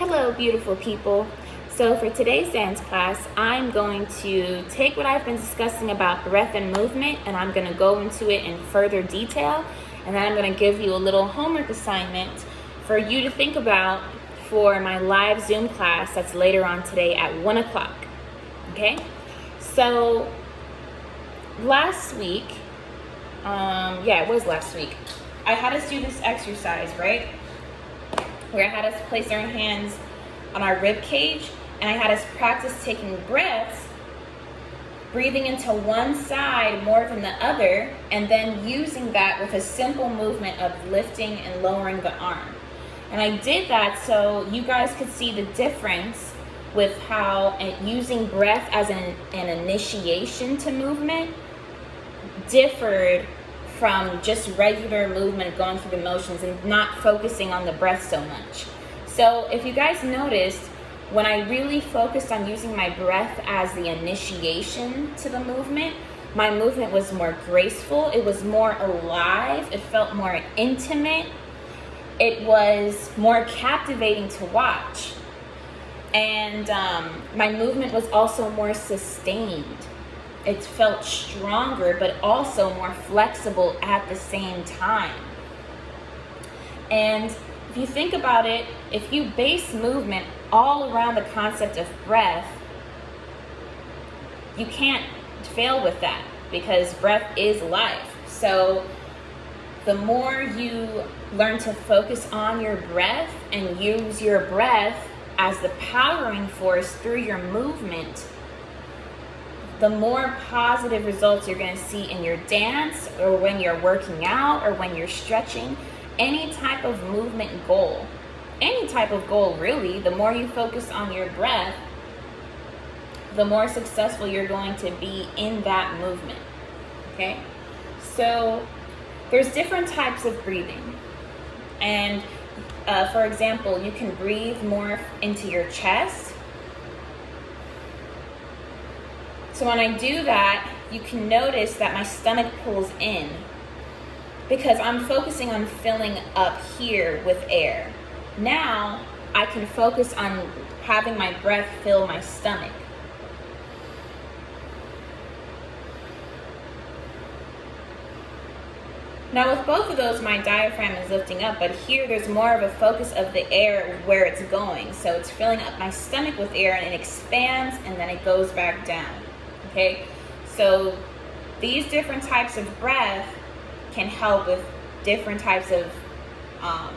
Hello, beautiful people. So for today's dance class, I'm going to take what I've been discussing about breath and movement, and I'm going to go into it in further detail, and then I'm going to give you a little homework assignment for you to think about for my live Zoom class that's later on today at 1 o'clock. Okay? So last week, it was last week, I had us do this exercise, right? Where I had us place our hands on our rib cage, and I had us practice taking breaths, breathing into one side more than the other, and then using that with a simple movement of lifting and lowering the arm. And I did that so you guys could see the difference with how using breath as an initiation to movement differed from just regular movement, going through the motions and not focusing on the breath so much. So if you guys noticed, when I really focused on using my breath as the initiation to the movement, my movement was more graceful, it was more alive, it felt more intimate, it was more captivating to watch. And my movement was also more sustained. It felt stronger, but also more flexible at the same time. And if you think about it, if you base movement all around the concept of breath, you can't fail with that because breath is life. So the more you learn to focus on your breath and use your breath as the powering force through your movement, the more positive results you're going to see in your dance, or when you're working out, or when you're stretching, any type of movement goal, any type of goal really. The more you focus on your breath, the more successful you're going to be in that movement. Okay, so there's different types of breathing, and for example, you can breathe more into your chest. So when I do that, you can notice that my stomach pulls in because I'm focusing on filling up here with air. Now I can focus on having my breath fill my stomach. Now with both of those, my diaphragm is lifting up, but here there's more of a focus of the air where it's going. So it's filling up my stomach with air, and it expands and then it goes back down. Okay, so these different types of breath can help with different types of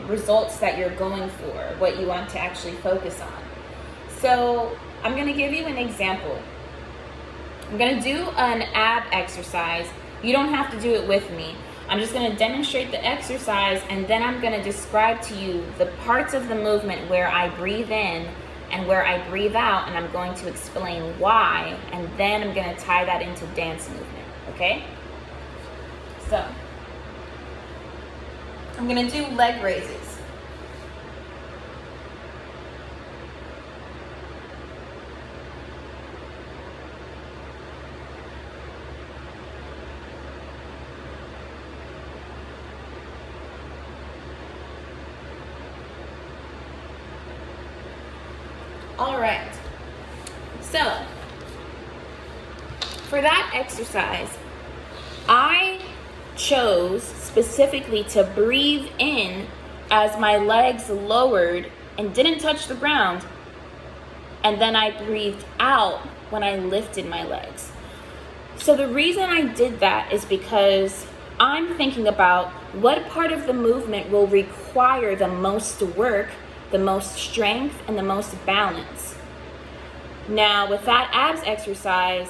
results that you're going for, what you want to actually focus on. So I'm going to give you an example. I'm going to do an ab exercise. You don't have to do it with me. I'm just going to demonstrate the exercise, and then I'm going to describe to you the parts of the movement where I breathe in and where I breathe out, and I'm going to explain why, and then I'm going to tie that into dance movement, okay? So, I'm going to do leg raises. All right, so for that exercise, I chose specifically to breathe in as my legs lowered and didn't touch the ground, and then I breathed out when I lifted my legs. So the reason I did that is because I'm thinking about what part of the movement will require the most work, the most strength, and the most balance. Now, with that abs exercise,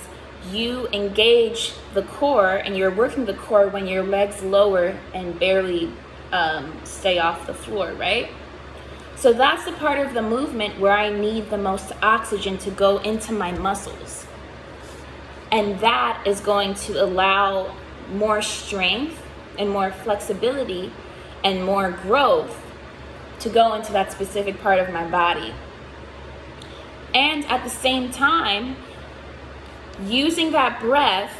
you engage the core, and you're working the core when your legs lower and barely stay off the floor, right? So that's the part of the movement where I need the most oxygen to go into my muscles. And that is going to allow more strength and more flexibility and more growth to go into that specific part of my body. And at the same time, using that breath.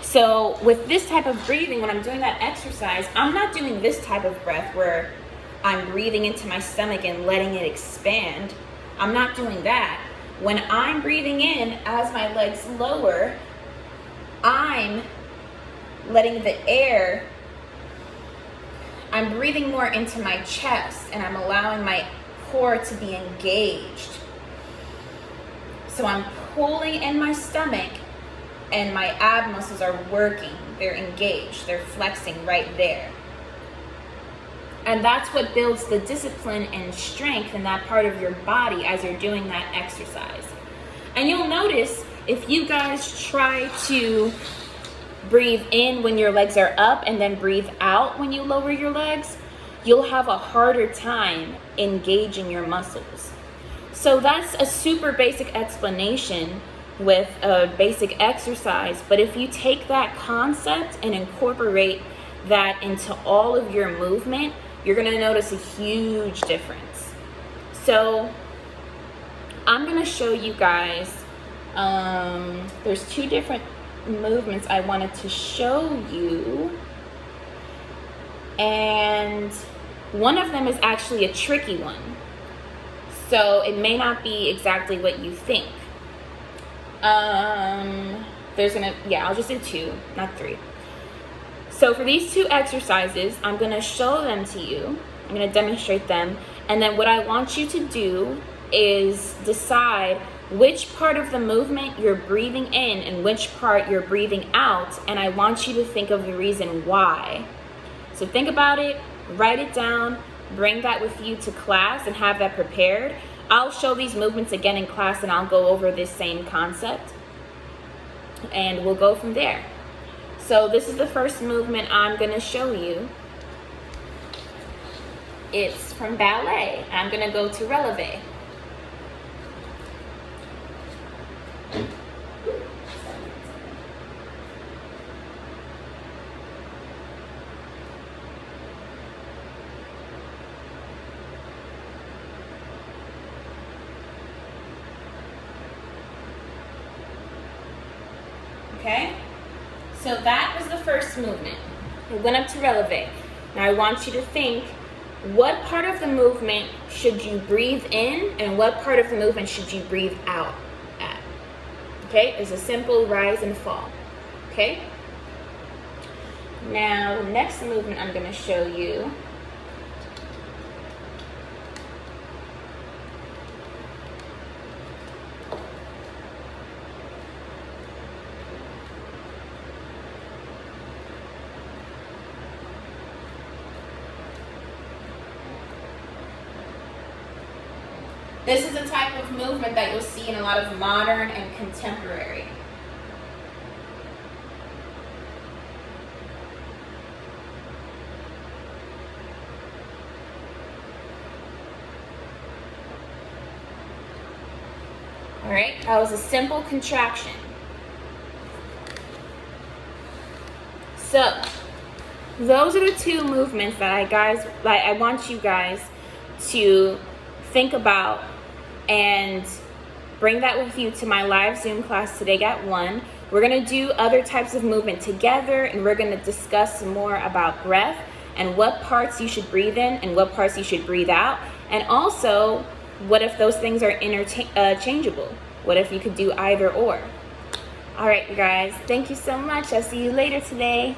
So with this type of breathing, when I'm doing that exercise, I'm not doing this type of breath where I'm breathing into my stomach and letting it expand. I'm not doing that. When I'm breathing in, as my legs lower, I'm letting the air, I'm breathing more into my chest, and I'm allowing my core to be engaged. So I'm pulling in my stomach, and my ab muscles are working. They're engaged. They're flexing right there. And that's what builds the discipline and strength in that part of your body as you're doing that exercise. And you'll notice if you guys try to breathe in when your legs are up and then breathe out when you lower your legs, you'll have a harder time engaging your muscles. So that's a super basic explanation with a basic exercise. But if you take that concept and incorporate that into all of your movement, you're going to notice a huge difference. So I'm going to show you guys, there's two different movements I wanted to show you, and one of them is actually a tricky one, so it may not be exactly what you think. I'll just do two, not three. So for these two exercises, I'm going to show them to you. I'm going to demonstrate them. And then what I want you to do is decide which part of the movement you're breathing in and which part you're breathing out. And I want you to think of the reason why. So think about it, write it down, bring that with you to class and have that prepared. I'll show these movements again in class and I'll go over this same concept. And we'll go from there. So this is the first movement I'm going to show you. It's from ballet. I'm going to go to releve. Okay? So that was the first movement. We went up to releve. Now I want you to think, what part of the movement should you breathe in and what part of the movement should you breathe out at? Okay, it's a simple rise and fall. Okay? Now the next movement I'm going to show you This is a type of movement that you'll see in a lot of modern and contemporary. All right, that was a simple contraction. So, those are the two movements that I want you guys to think about and bring that with you to my live Zoom class today at 1. We're going to do other types of movement together, and we're going to discuss more about breath and what parts you should breathe in and what parts you should breathe out. And also, what if those things are interchangeable? What if you could do either or? All right, you guys, thank you so much. I'll see you later today.